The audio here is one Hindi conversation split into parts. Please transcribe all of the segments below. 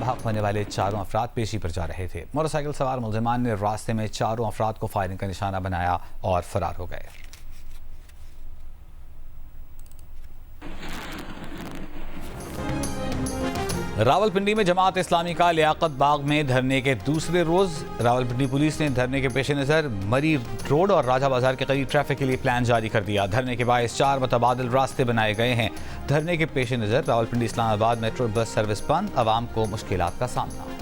मुल्हक होने वाले चारों अफराद पेशी पर जा रहे थे। मोटरसाइकिल सवार मुल्जिमान ने रास्ते में चारों अफराद को फायरिंग का निशाना बनाया और फरार हो गए। रावलपिंडी में जमात इस्लामी का लियाकत बाग में धरने के दूसरे रोज रावलपिंडी पुलिस ने धरने के पेश नज़र मरी रोड और राजा बाजार के करीब ट्रैफिक के लिए प्लान जारी कर दिया। धरने के बायस 4 मुतबादिल रास्ते बनाए गए हैं। धरने के पेश नज़र Rawalpindi Islamabad metro bus service बंद, आवाम को मुश्किलात का सामना।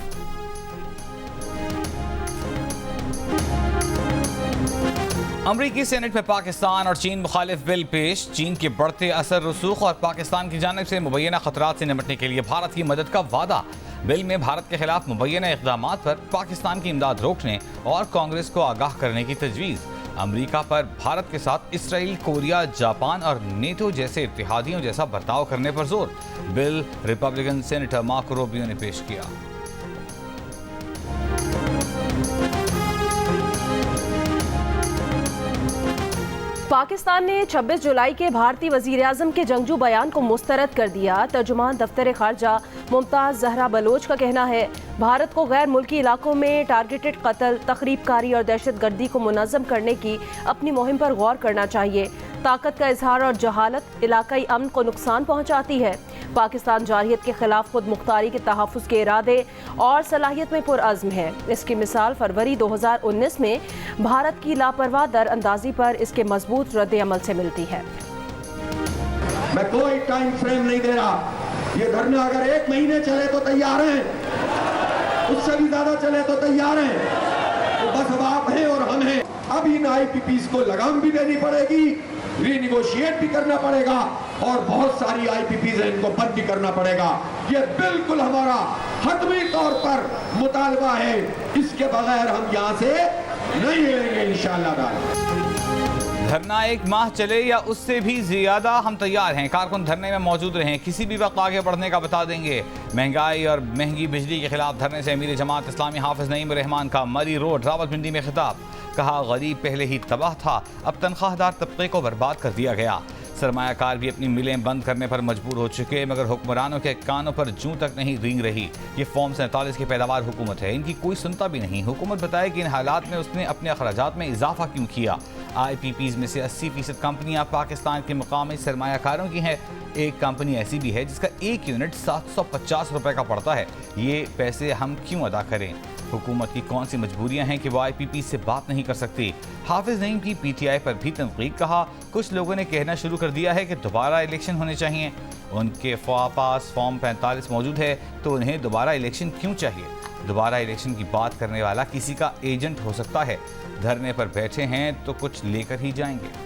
अमरीकी सेनेट में पाकिस्तान और चीन मुखालिफ बिल पेश। चीन के बढ़ते असर रसूख और पाकिस्तान की जानिब से मुबैना खतरात से निपटने के लिए भारत की मदद का वादा। बिल में भारत के खिलाफ मुबैना इक़दामात पर पाकिस्तान की इमदाद रोकने और कांग्रेस को आगाह करने की तजवीज़। अमरीका पर भारत के साथ इसराइल, कोरिया, जापान और नेटो जैसे इत्तेहादियों जैसा बर्ताव करने पर जोर। Bill Republican senator Marco Rubio ने पेश किया। पाकिस्तान ने 26 जुलाई के भारतीय वज़ीर आज़म के जंगजू बयान को मुस्तरद कर दिया। तर्जुमान दफ्तर खारजा मुमताज़ जहरा बलोच का कहना है, भारत को गैर मुल्की इलाकों में टारगेटेड कत्ल, तखरीबकारी और दहशतगर्दी को मुनज़्ज़म करने की अपनी मुहिम पर गौर करना चाहिए। ताकत का इजहार और जहालत इलाकाई अमन को नुकसान पहुँचाती है। पाकिस्तान जारहियत के खिलाफ खुद मुख्तारी के तहफ़्फ़ुज़ के इरादे और सलाहियत में पुरअज़्म है। इसकी मिसाल फरवरी 2019 में भारत की लापरवाह दर अंदाजी पर इसके मजबूत रद्द अमल से मिलती है। मैं कोई टाइम फ्रेम नहीं दे रहा। ये धरना अगर 1 महीने चले तो तैयार हैं, उससे भी ज्यादा चले तो तैयार हैं। तो बस अब आप हैं और हम हैं। अब इन IPPs को लगाम भी देनी पड़ेगी, रीनिगोशिएट भी करना पड़ेगा और बहुत सारी IPPs हैं, इनको बंद भी करना पड़ेगा। ये बिल्कुल हमारा हतमी तौर पर मुतालबा है। इसके बगैर हम यहाँ से नहीं हिलेंगे इंशाअल्लाह। धरना 1 माह चले या उससे भी ज्यादा हम तैयार हैं। कारकुन धरने में मौजूद रहें, किसी भी वक्त आगे बढ़ने का बता देंगे। महंगाई और महंगी बिजली के खिलाफ धरने से अमीर जमात इस्लामी हाफिज नईम रहमान का मरी रोड रावलपिंडी में खिताब। कहा, गरीब पहले ही तबाह था, अब तनख्वाहदार तबके को बर्बाद कर दिया गया। सरमायाकार भी अपनी मिलें बंद करने पर मजबूर हो चुके, मगर हुक्मरानों के कानों पर जूं तक नहीं रेंग रही। ये फॉर्म 47 की पैदावार हुकूमत है, इनकी कोई सुनता भी नहीं। हुकूमत बताए कि इन हालात में उसने अपने अखराजात में इजाफा क्यों किया। IPPs में से 80% कंपनियां पाकिस्तान के मुकामी सरमायाकारों की हैं। एक कंपनी ऐसी भी है जिसका 1 यूनिट 750 रुपए का पड़ता है। ये पैसे हम क्यों अदा करें? हुकूमत की कौन सी मजबूरियां हैं कि वो IPP से बात नहीं कर सकती? हाफिज नईम की PTI पर भी तनकीद। कहा, कुछ लोगों ने कहना शुरू कर दिया है कि दोबारा इलेक्शन होने चाहिए। उनके पास फॉर्म 45 मौजूद है तो उन्हें दोबारा इलेक्शन क्यों चाहिए? दोबारा इलेक्शन की बात करने वाला किसी का एजेंट हो सकता है। धरने पर बैठे हैं तो कुछ लेकर ही जाएंगे।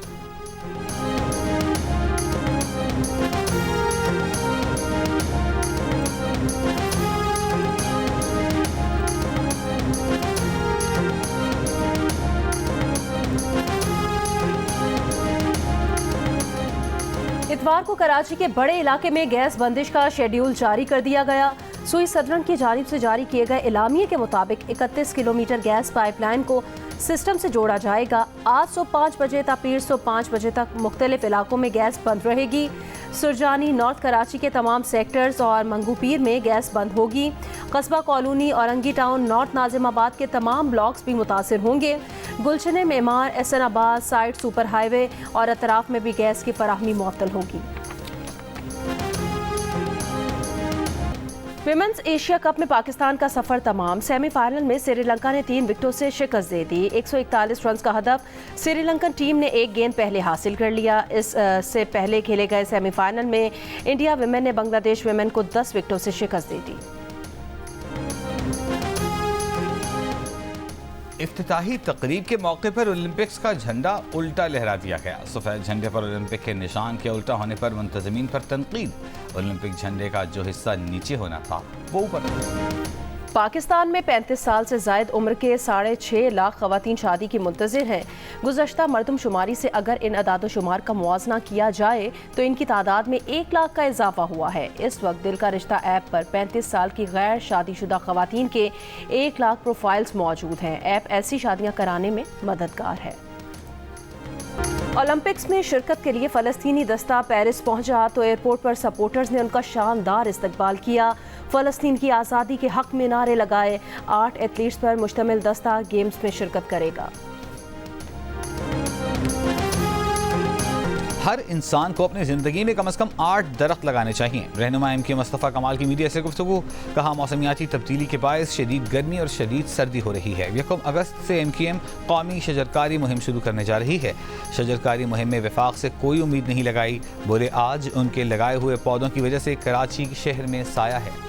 इतवार को कराची के बड़े इलाके में गैस बंदिश का शेड्यूल जारी कर दिया गया। सुई सदरन की जानिब से जारी किए गए एलामिये के मुताबिक 31 किलोमीटर गैस पाइपलाइन को सिस्टम से जोड़ा जाएगा। आज सुबह 5 बजे तक पीर सुबह 5 बजे तक मुख्तलिफ इलाकों में गैस बंद रहेगी। सुरजानी, नॉर्थ कराची के तमाम सेक्टर्स और मंगूपीर में गैस बंद होगी। कस्बा colony, Orangi town, north Nazimabad के तमाम ब्लॉक्स भी मुतासिर होंगे। गुलशन, Maymar, Ehsanabad, side, super highway और अतराफ में भी गैस की फराहमी मुअत्तल होगी। विमेंस एशिया कप में पाकिस्तान का सफर तमाम। सेमीफाइनल में श्रीलंका ने 3 विकेटों से शिकस्त दे दी। 141 रन का हदफ श्रीलंकन टीम ने 1 गेंद पहले हासिल कर लिया। इससे पहले खेले गए सेमीफाइनल में इंडिया विमेन ने बांग्लादेश विमेन को 10 विकेटों से शिकस्त दे दी। इफ्तिताही तकरीब के मौके पर ओलंपिक्स का झंडा उल्टा लहरा दिया गया। सफ़ेद झंडे पर ओलंपिक के निशान के उल्टा होने पर मुंतज़मीन पर तनकीद। ओलंपिक झंडे का जो हिस्सा नीचे होना था वो ऊपर। पाकिस्तान में 35 साल से जायद उम्र के 6.5 लाख ख़वातीन शादी की मुंतज़िर हैं। गुज़श्ता मरदमशुमारी से अगर इन अदाद-ओ-शुमार का मुआवजना किया जाए तो इनकी तादाद में 1 लाख का इजाफा हुआ है। इस वक्त दिल का रिश्ता ऐप पर 35 साल की गैर शादीशुदा ख़वातीन के 1 लाख प्रोफाइल्स मौजूद हैं। ऐप ऐसी शादियाँ कराने में मददगार है। ओलंपिक्स में शिरकत के लिए फ़लस्तीनी दस्ता पेरिस पहुंचा तो एयरपोर्ट पर सपोर्टर्स ने उनका शानदार इस्तकबाल किया। फ़लस्तीन की आज़ादी के हक़ में नारे लगाए। 8 एथलीट्स पर मुश्तमिल दस्ता गेम्स में शिरकत करेगा। हर इंसान को अपनी ज़िंदगी में कम से कम 8 दरख्त लगाने चाहिए। रहनुमा एमके मुस्तफ़ा कमाल की मीडिया से गुफ्तगू। कहा, मौसमियाती तब्दीली के बायस शदीद गर्मी और शदीद सर्दी हो रही है। 1 अगस्त से MKM कौमी शजरकारी मुहिम शुरू करने जा रही है। शजरकारी मुहिम में वफाक से कोई उम्मीद नहीं लगाई। बोले, आज उनके लगाए हुए पौधों की वजह से कराची शहर में साया है।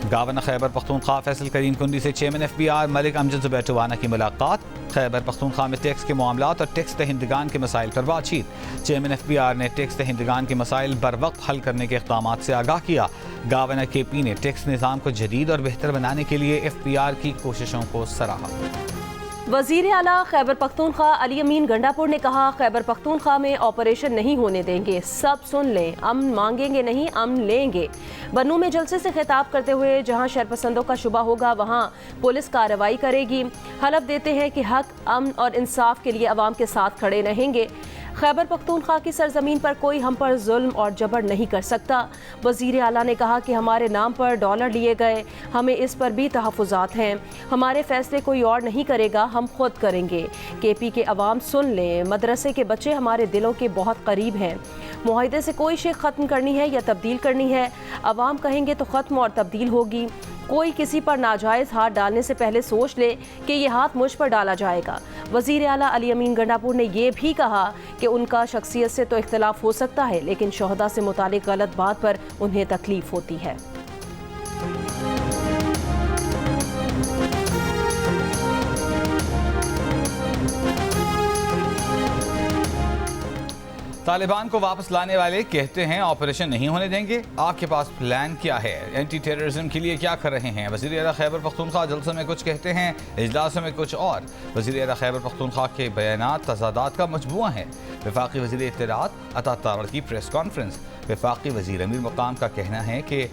गवर्नर खैबर पख्तूनख्वा फैसल करीम कुंडी से चेयरमैन FBR मलिक अमजद ज़ुबैर टवाना की मुलाकात। खैबर पख्तूनख्वा में टैक्स के मामलात और टैक्स दहिंदगान के मसाइल पर बातचीत। चेयरमैन FBR ने टैक्स दहिंदगान के मसाइल बर वक्त हल करने के इक़दाम से आगाह किया। गवर्नर KP ने टैक्स निज़ाम को जदीद और बेहतर बनाने के लिए FBR की कोशिशों को सराहा। वज़ीर आला खैबर पख्तूनख्वा अली अमीन गंडापुर ने कहा, खैबर पख्तूनख्वा में ऑपरेशन नहीं होने देंगे। सब सुन लें, अमन मांगेंगे नहीं, अमन लेंगे। बन्नू में जलसे से खिताब करते हुए जहां शरपसंदों का शुबा होगा वहां पुलिस कार्रवाई करेगी। हलफ देते हैं कि हक, अमन और इंसाफ के लिए अवाम के साथ खड़े रहेंगे। खैबर पख्तूनख्वा की सरजमीन पर कोई हम पर जुल्म और जबर नहीं कर सकता। वज़ीर आला ने कहा कि हमारे नाम पर डॉलर लिए गए, हमें इस पर भी तहफ़्फ़ुज़ात हैं। हमारे फैसले कोई और नहीं करेगा, हम खुद करेंगे। KP के अवाम सुन लें, मदरसे के बच्चे हमारे दिलों के बहुत करीब हैं। मुआहदे से कोई शे ख़त्म करनी है या तब्दील करनी है, अवाम कहेंगे तो ख़त्म और तब्दील होगी। कोई किसी पर नाजायज़ हाथ डालने से पहले सोच ले कि ये हाथ मुझ पर डाला जाएगा। वज़ीर आला अली अमीन गंडापुर ने यह भी कहा कि उनका शख्सियत से तो इख्तलाफ हो सकता है, लेकिन शोहदा से मुतालिक गलत बात पर उन्हें तकलीफ होती है। तालिबान को वापस लाने वाले कहते हैं ऑपरेशन नहीं होने देंगे। आपके पास प्लान क्या है? एंटी टेररिज्म के लिए क्या कर रहे हैं? वज़ीर आला खैबर पख्तूनख्वा जलसों में कुछ कहते हैं, इजलासों में कुछ और। वज़ीर आला खैबर पख्तूनख्वा के बयानात तज़ादात का मजबूआ है। वफाकी वज़ीर इत्तलाआत अता तारड़ की प्रेस कॉन्फ्रेंस। वफाकी वज़ीर अमीर मकाम का कहना है कि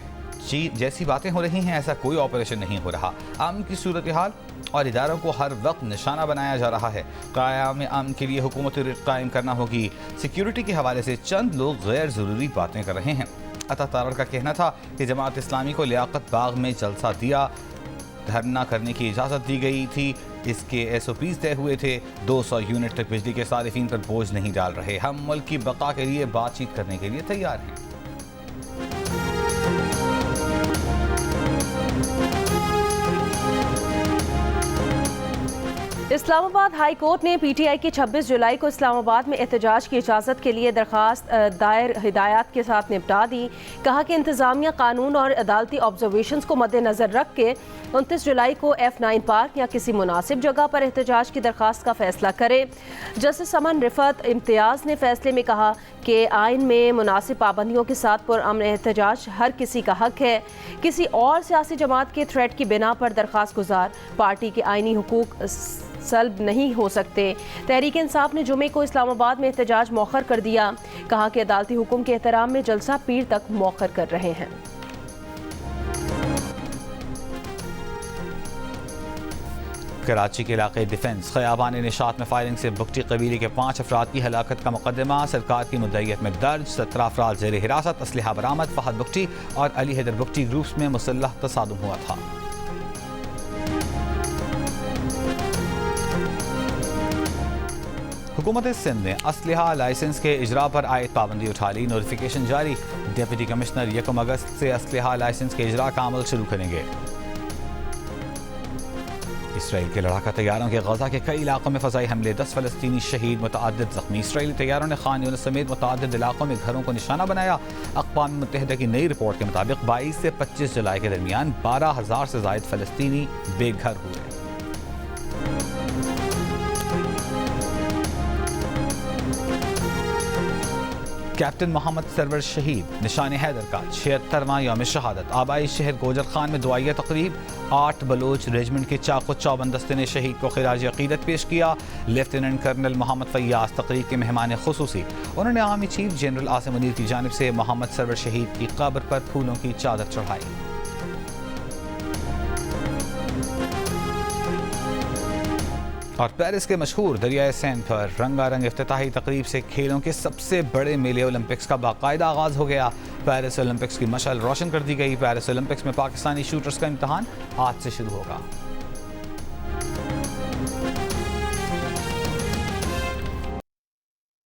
जैसी बातें हो रही हैं ऐसा कोई ऑपरेशन नहीं हो रहा। अमन की सूरत हाल और इदारों को हर वक्त निशाना बनाया जा रहा है। क़याम अमन के लिए हुकूमत कायम करना होगी। सिक्योरिटी के हवाले से चंद लोग गैर ज़रूरी बातें कर रहे हैं। अता तारड़ का कहना था कि जमात इस्लामी को लियाकत बाग में जलसा दिया, धरना करने की इजाज़त दी गई थी, इसके SOPs तय हुए थे। 200 यूनिट तक बिजली के सारिफीन पर बोझ नहीं डाल रहे। हम मुल्क की बका के लिए बातचीत करने के लिए तैयार हैं। इस्लामाबाद हाई कोर्ट ने PTI की 26 जुलाई को इस्लामाबाद में एहतजाज की इजाज़त के लिए दरख्वास्त दायर हिदायत के साथ निपटा दी। कहा कि इंतज़ामिया कानून और अदालती ऑब्जर्वेशंस को मद्देनज़र रख के 29 जुलाई को F9 पार्क या किसी मुनासिब जगह पर एहतजाज की दरख्वास्त का फैसला करे। जस्टिस अमन रिफत इम्तियाज़ ने फैसले में कहा कि आइन में मुनासिब पाबंदियों के साथ पुरअमन एहतजाज हर किसी का हक है। किसी और सियासी जमात के थ्रेट की बिना पर दरख्वास्त गुजार पार्टी के आइनी हुकूक सल्ब नहीं हो सकते। तहरीक इंसाफ ने जुमे को इस्लामाबाद में एहतजाज मौखर कर दिया। कहा कि अदालती हुक्म के एहतराम में जलसा पीर तक मौखर कर रहे हैं। कराची के इलाके डिफेंस खयाबान निशात में फायरिंग से बुगटी कबीले के 5 अफराद की हलाकत का मुकदमा सरकार की मुद्दईयत में दर्ज। 17 अफराद जेर हिरासत। असलहा बरामद। फहद बुगटी और अली हैदर बुगटी ग्रुप्स में मुसल्लह तसादुम हुआ था। हुकूमत सिंध ने असलहा लाइसेंस के इजरा पर आयद पाबंदी उठा ली। नोटिफिकेशन जारी। डिप्टी कमिश्नर 1 अगस्त से असलहा लाइसेंस के इजरा का अमल शुरू करेंगे। इसराइल के लड़ाका तैयारों के गजा के कई इलाकों में फ़ज़ाई हमले। 10 फ़लस्तीनी शहीद, मुतअद्दिद ज़ख्मी। इसराइली तैयारों ने खान यूनिस समेत मुतअद्दिद इलाकों में घरों को निशाना बनाया। अक़वाम मुत्तहिदा की नई रिपोर्ट के मुताबिक 22 से 25 जुलाई के दरमियान 12,000 से ज़ायद फ़लस्तीनी बेघर हुए। कैप्टन मोहम्मद सरवर शहीद। निशान हैदर का 76वां यौम शहादत। आबाई शहर गोजर खान में दुआइया तकरीब। 8 बलोच रेजिमेंट के चाको चौबंद दस्ते ने शहीद को खिराज अकीदत पेश किया। लेफ्टिनेंट कर्नल मोहम्मद फैयाज तकरीब के मेहमान खुसूसी। उन्होंने army chief general Asim Munir की जानिब से मोहम्मद सरवर शहीद की कब्र पर फूलों की चादर चढ़ाई। और पेरिस के मशहूर दरियाए सैन पर रंगारंग इफ्तिताही तकरीब से खेलों के सबसे बड़े मेले ओलंपिक्स का बाकायदा आगाज़ हो गया। पेरिस ओलंपिक्स की मशाल रोशन कर दी गई। पेरिस ओलंपिक्स में पाकिस्तानी शूटर्स का इम्तहान आज से शुरू होगा।